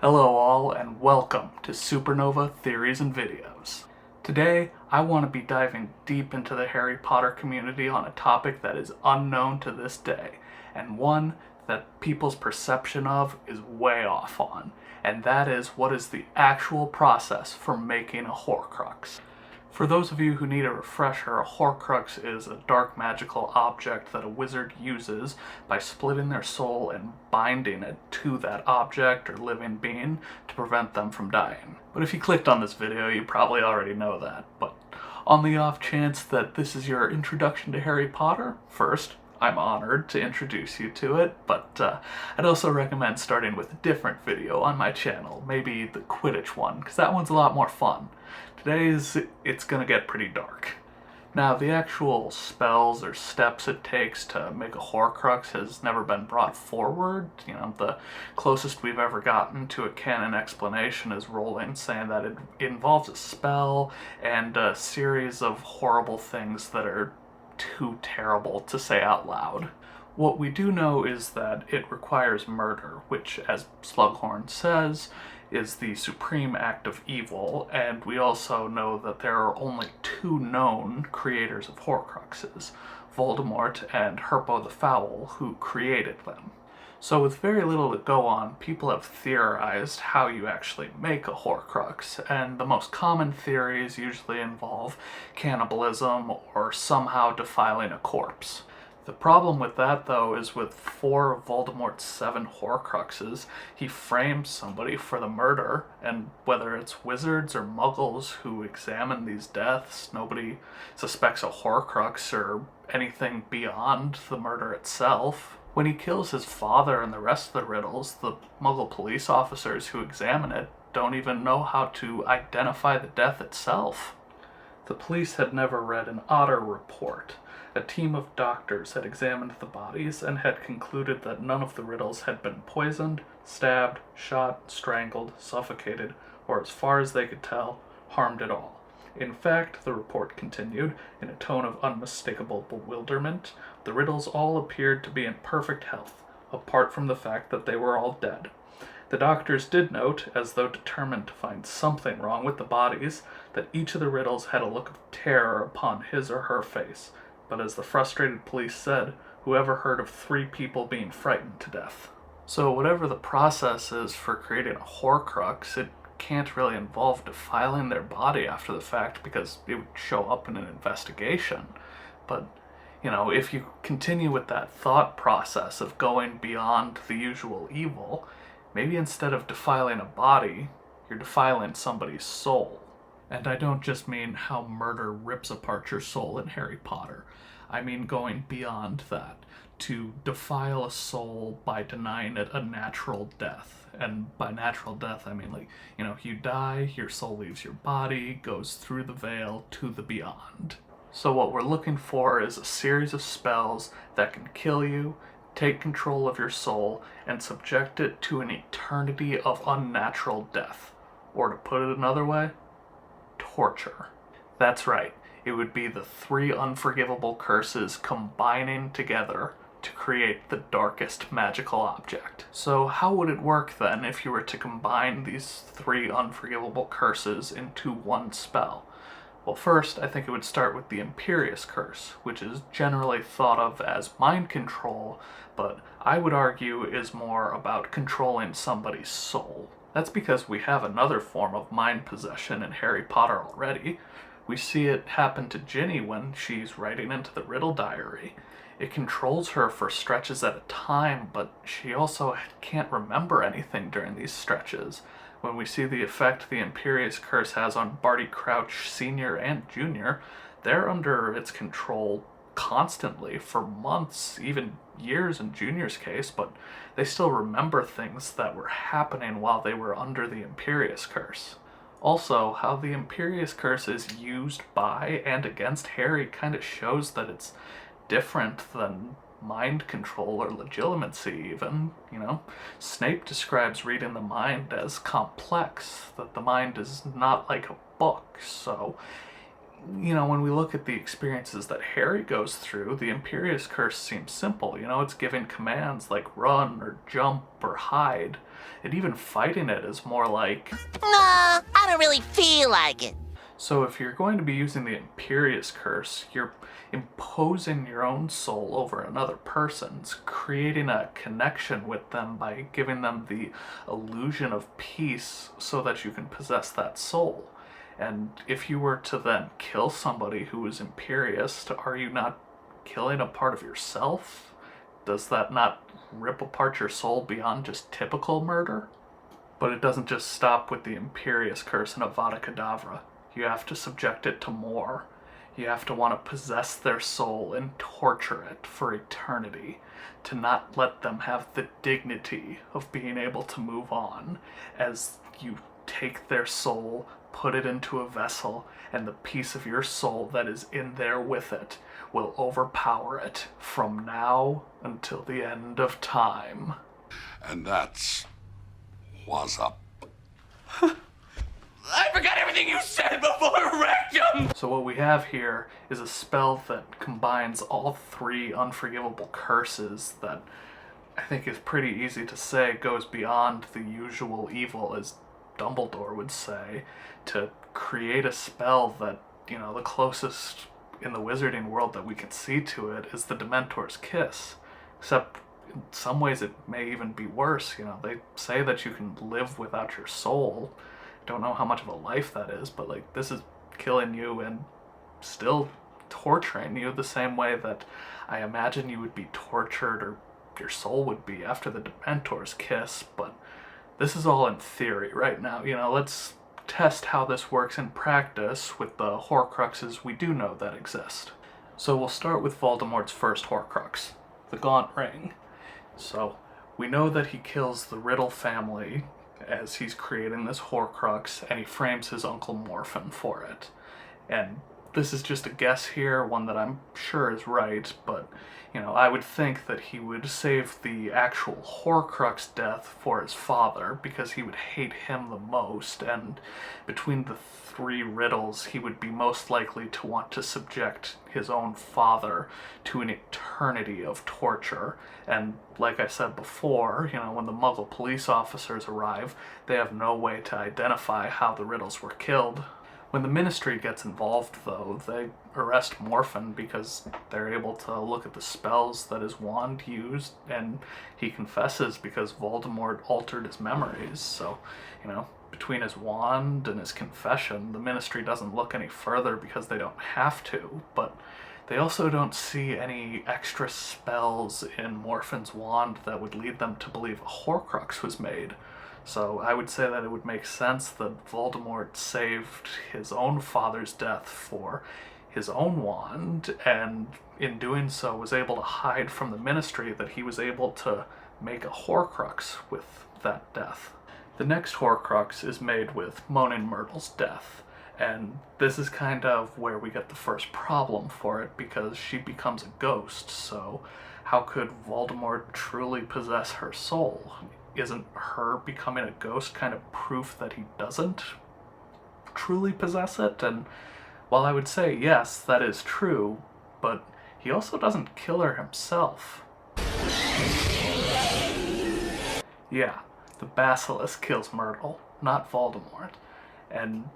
Hello all and welcome to Supernova Theories and Videos. Today I want to be diving deep into the Harry Potter community on a topic that is unknown to this day, and one that people's perception of is way off on, and that is what is the actual process for making a Horcrux. For those of you who need a refresher, a Horcrux is a dark magical object that a wizard uses by splitting their soul and binding it to that object or living being to prevent them from dying. But if you clicked on this video, you probably already know that. But on the off chance that this is your introduction to Harry Potter, first, I'm honored to introduce you to it, but I'd also recommend starting with a different video on my channel, maybe the Quidditch one, because that one's a lot more fun. Today's, it's gonna get pretty dark. Now, the actual spells or steps it takes to make a Horcrux has never been brought forward. You know, the closest we've ever gotten to a canon explanation is Rowling saying that it involves a spell and a series of horrible things that are too terrible to say out loud. What we do know is that it requires murder, which, as Slughorn says, is the supreme act of evil, and we also know that there are only two known creators of Horcruxes, Voldemort and Herpo the Foul, who created them. So with very little to go on, people have theorized how you actually make a Horcrux, and the most common theories usually involve cannibalism or somehow defiling a corpse. The problem with that, though, is with 4 of Voldemort's 7 Horcruxes, he frames somebody for the murder, and whether it's wizards or muggles who examine these deaths, nobody suspects a Horcrux or anything beyond the murder itself. When he kills his father and the rest of the riddles, the Muggle police officers who examine it don't even know how to identify the death itself. The police had never read an Otter report. A team of doctors had examined the bodies and had concluded that none of the riddles had been poisoned, stabbed, shot, strangled, suffocated, or as far as they could tell, harmed at all. In fact, the report continued, in a tone of unmistakable bewilderment, the riddles all appeared to be in perfect health, apart from the fact that they were all dead. The doctors did note, as though determined to find something wrong with the bodies, that each of the riddles had a look of terror upon his or her face, but as the frustrated police said, whoever heard of 3 people being frightened to death? So whatever the process is for creating a Horcrux, it can't really involve defiling their body after the fact because it would show up in an investigation. But, you know, if you continue with that thought process of going beyond the usual evil, maybe instead of defiling a body, you're defiling somebody's soul. And I don't just mean how murder rips apart your soul in Harry Potter. I mean going beyond that, to defile a soul by denying it a natural death. And by natural death, I mean, like, you know, you die, your soul leaves your body, goes through the veil to the beyond. So what we're looking for is a series of spells that can kill you, take control of your soul, and subject it to an eternity of unnatural death. Or to put it another way, torture. That's right, it would be the 3 unforgivable curses combining together to create the darkest magical object. So how would it work then if you were to combine these 3 unforgivable curses into one spell? Well, first, I think it would start with the Imperious Curse, which is generally thought of as mind control, but I would argue is more about controlling somebody's soul. That's because we have another form of mind possession in Harry Potter already. We see it happen to Ginny when she's writing into the Riddle Diary. It controls her for stretches at a time, but she also can't remember anything during these stretches. When we see the effect the Imperious Curse has on Barty Crouch Sr. and Jr., they're under its control constantly for months, even years in Junior's case, but they still remember things that were happening while they were under the Imperious Curse. Also, how the Imperious Curse is used by and against Harry kind of shows that it's different than mind control or legitimacy even, you know. Snape describes reading the mind as complex, that the mind is not like a book, so when we look at the experiences that Harry goes through, the Imperious Curse seems simple. It's giving commands like run or jump or hide. And even fighting it is more like, Nah, I don't really feel like it. So if you're going to be using the Imperious Curse, you're imposing your own soul over another person's, creating a connection with them by giving them the illusion of peace so that you can possess that soul. And if you were to then kill somebody who is imperious, are you not killing a part of yourself? Does that not rip apart your soul beyond just typical murder? But it doesn't just stop with the Imperious Curse and Avada Kedavra. You have to subject it to more. You have to want to possess their soul and torture it for eternity, to not let them have the dignity of being able to move on, as you take their soul, put it into a vessel, and the piece of your soul that is in there with it will overpower it from now until the end of time. And that's what's up. I forgot everything you said before Rectum! So what we have here is a spell that combines all three unforgivable curses that I think is pretty easy to say goes beyond the usual evil, as Dumbledore would say, to create a spell that, the closest in the wizarding world that we can see to it is the Dementor's Kiss. Except in some ways it may even be worse. They say that you can live without your soul. Don't know how much of a life that is, but this is killing you and still torturing you the same way that I imagine you would be tortured, or your soul would be, after the Dementor's Kiss. But this is all in theory right now. Let's test how this works in practice with the Horcruxes we do know that exist. So we'll start with Voldemort's first Horcrux, the Gaunt Ring. So we know that he kills the Riddle family as he's creating this Horcrux, and he frames his Uncle Morphin for it. And this is just a guess here, one that I'm sure is right, but, I would think that he would save the actual Horcrux death for his father, because he would hate him the most, and between the three riddles, he would be most likely to want to subject his own father to an eternity of torture. And like I said before, when the Muggle police officers arrive, they have no way to identify how the riddles were killed. When the Ministry gets involved, though, they arrest Morphin because they're able to look at the spells that his wand used, and he confesses because Voldemort altered his memories. So, between his wand and his confession, the Ministry doesn't look any further because they don't have to, but they also don't see any extra spells in Morphin's wand that would lead them to believe a Horcrux was made. So I would say that it would make sense that Voldemort saved his own father's death for his own wand, and in doing so was able to hide from the Ministry that he was able to make a Horcrux with that death. The next Horcrux is made with Moaning Myrtle's death, and this is kind of where we get the first problem for it, because she becomes a ghost, so how could Voldemort truly possess her soul? Isn't her becoming a ghost kind of proof that he doesn't truly possess it? And while I would say yes, that is true, but he also doesn't kill her himself. Yeah, the Basilisk kills Myrtle, not Voldemort. And,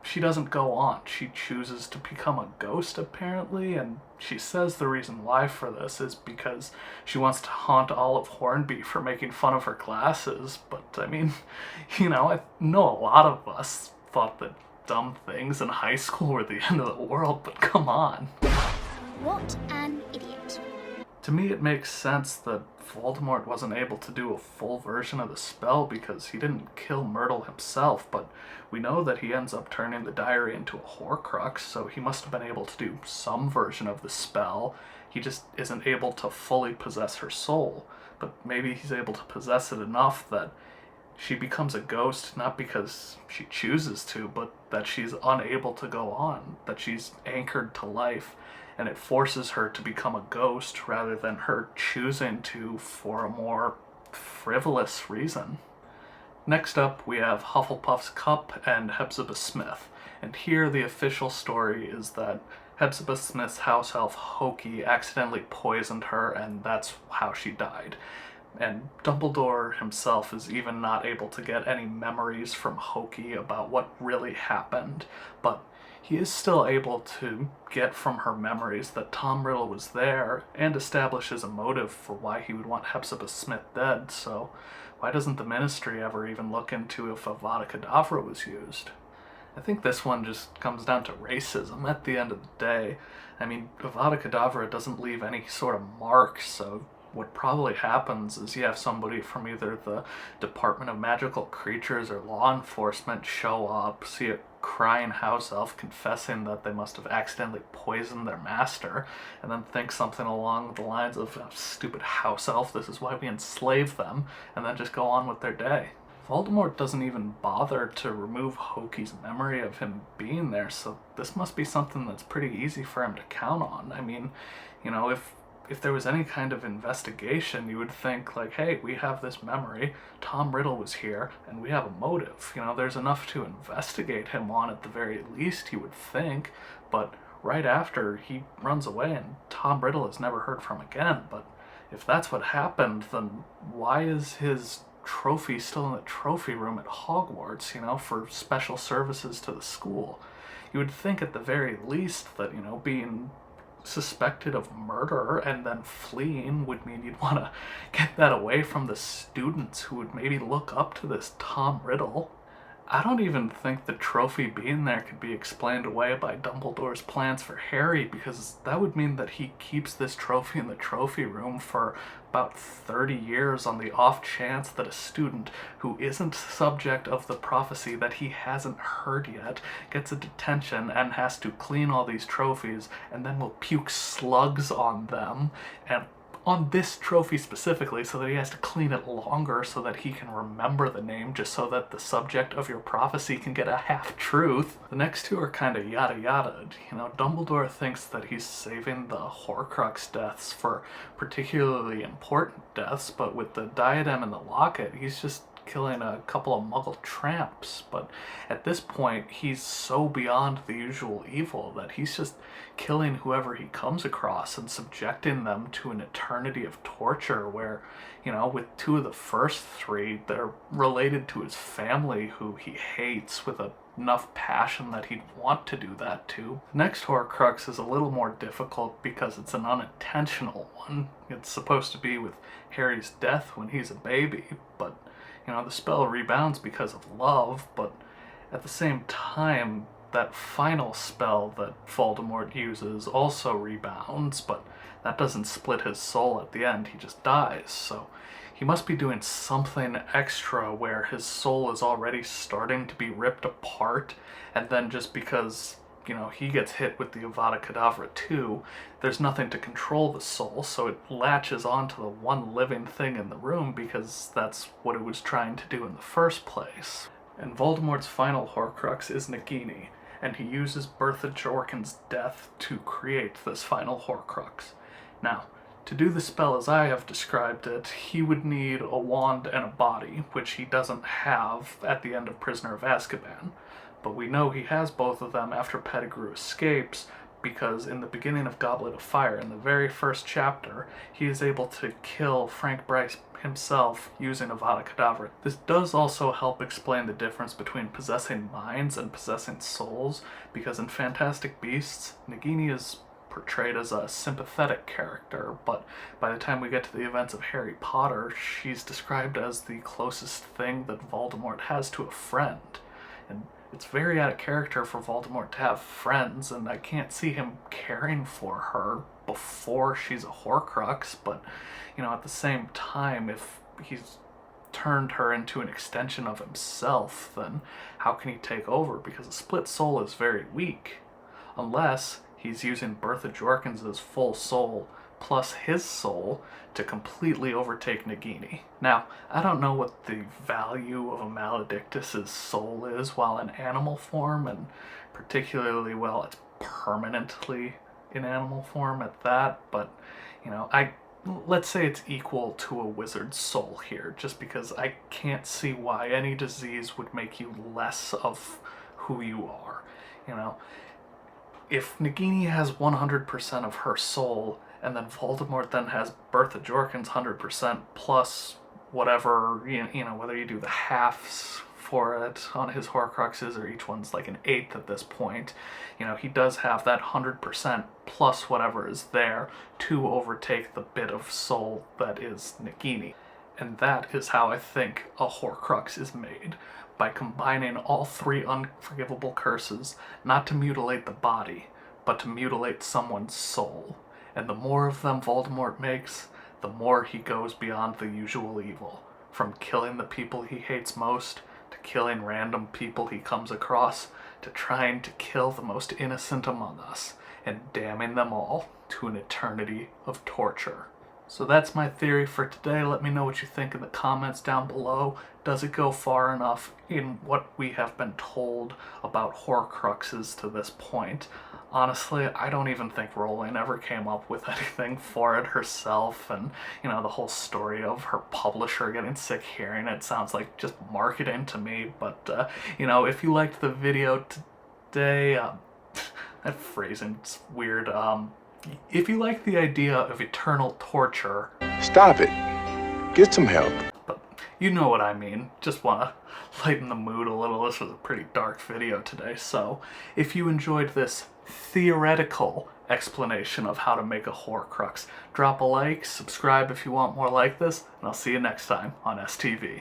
she doesn't go on. She chooses to become a ghost, apparently, and she says the reason why for this is because she wants to haunt Olive Hornby for making fun of her glasses. But, I know a lot of us thought that dumb things in high school were the end of the world, but come on. What an idiot. To me, it makes sense that Voldemort wasn't able to do a full version of the spell because he didn't kill Myrtle himself, but we know that he ends up turning the diary into a Horcrux, so he must have been able to do some version of the spell. He just isn't able to fully possess her soul, but maybe he's able to possess it enough that she becomes a ghost, not because she chooses to, but that she's unable to go on, that she's anchored to life, and it forces her to become a ghost rather than her choosing to for a more frivolous reason. Next up, we have Hufflepuff's Cup and Hepzibah Smith, And here the official story is that Hepzibah Smith's house elf Hokey accidentally poisoned her, and that's how she died. And Dumbledore himself is even not able to get any memories from Hokey about what really happened, but he is still able to get from her memories that Tom Riddle was there and establishes a motive for why he would want Hepzibah Smith dead, so why doesn't the Ministry ever even look into if Avada Kedavra was used? I think this one just comes down to racism at the end of the day. I mean, Avada Kedavra doesn't leave any sort of mark, so what probably happens is you have somebody from either the Department of Magical Creatures or law enforcement show up, see a crying house elf confessing that they must have accidentally poisoned their master, and then think something along the lines of, "Oh, stupid house elf, this is why we enslave them," and then just go on with their day. Voldemort doesn't even bother to remove Hokey's memory of him being there, so this must be something that's pretty easy for him to count on. I mean, you know, if there was any kind of investigation, you would think, like, hey, we have this memory, Tom Riddle was here, and we have a motive. You know, there's enough to investigate him on at the very least, you would think, but right after, he runs away and Tom Riddle is never heard from again. But if that's what happened, then why is his trophy still in the trophy room at Hogwarts, you know, for special services to the school? You would think at the very least that, you know, being suspected of murder and then fleeing would mean you'd want to get that away from the students who would maybe look up to this Tom Riddle. I don't even think the trophy being there could be explained away by Dumbledore's plans for Harry, because that would mean that he keeps this trophy in the trophy room for about 30 years on the off chance that a student who isn't subject of the prophecy that he hasn't heard yet gets a detention and has to clean all these trophies and then will puke slugs on them, and on this trophy specifically, so that he has to clean it longer so that he can remember the name, just so that the subject of your prophecy can get a half-truth. The next two are kind of yada-yada. You know, Dumbledore thinks that he's saving the Horcrux deaths for particularly important deaths, but with the diadem and the locket, he's just killing a couple of muggle tramps. But at this point, he's so beyond the usual evil that he's just killing whoever he comes across and subjecting them to an eternity of torture where, you know, with two of the first three, they're related to his family who he hates with enough passion that he'd want to do that to. The next Horcrux is a little more difficult because it's an unintentional one. It's supposed to be with Harry's death when he's a baby, but you know, the spell rebounds because of love, but at the same time, that final spell that Voldemort uses also rebounds, but that doesn't split his soul at the end, he just dies. So he must be doing something extra where his soul is already starting to be ripped apart, and then just because, you know, he gets hit with the Avada Kedavra too, there's nothing to control the soul, so it latches onto the one living thing in the room because that's what it was trying to do in the first place. And Voldemort's final Horcrux is Nagini, and he uses Bertha Jorkin's death to create this final Horcrux. Now, to do the spell as I have described it, he would need a wand and a body, which he doesn't have at the end of Prisoner of Azkaban. But we know he has both of them after Pettigrew escapes, because in the beginning of Goblet of Fire, in the very first chapter, he is able to kill Frank Bryce himself using Avada Kedavra. This does also help explain the difference between possessing minds and possessing souls, because in Fantastic Beasts, Nagini is portrayed as a sympathetic character, but by the time we get to the events of Harry Potter, she's described as the closest thing that Voldemort has to a friend. And it's very out of character for Voldemort to have friends, and I can't see him caring for her before she's a Horcrux, but, you know, at the same time, if he's turned her into an extension of himself, then how can he take over? Because a split soul is very weak, unless he's using Bertha Jorkins' full soul plus his soul to completely overtake Nagini. Now, I don't know what the value of a Maledictus' soul is while in animal form, and particularly while it's permanently in animal form at that, but, you know, let's say it's equal to a wizard's soul here, just because I can't see why any disease would make you less of who you are. You know, if Nagini has 100% of her soul, and then Voldemort then has Bertha Jorkins 100% plus whatever, you know, whether you do the halves for it on his Horcruxes or each one's like an eighth at this point, you know, he does have that 100% plus whatever is there to overtake the bit of soul that is Nagini. And that is how I think a Horcrux is made, by combining all three unforgivable curses, not to mutilate the body, but to mutilate someone's soul. And the more of them Voldemort makes, the more he goes beyond the usual evil, from killing the people he hates most, to killing random people he comes across, to trying to kill the most innocent among us, and damning them all to an eternity of torture. So that's my theory for today. Let me know what you think in the comments down below. Does it go far enough in what we have been told about Horcruxes to this point? Honestly, I don't even think Rowling ever came up with anything for it herself, and, you know, the whole story of her publisher getting sick hearing it sounds like just marketing to me. But, you know, if you liked the video today, that phrasing's weird, if you like the idea of eternal torture... Stop it. Get some help. But you know what I mean. Just want to lighten the mood a little. This was a pretty dark video today, so if you enjoyed this theoretical explanation of how to make a Horcrux, drop a like, subscribe if you want more like this, and I'll see you next time on STV.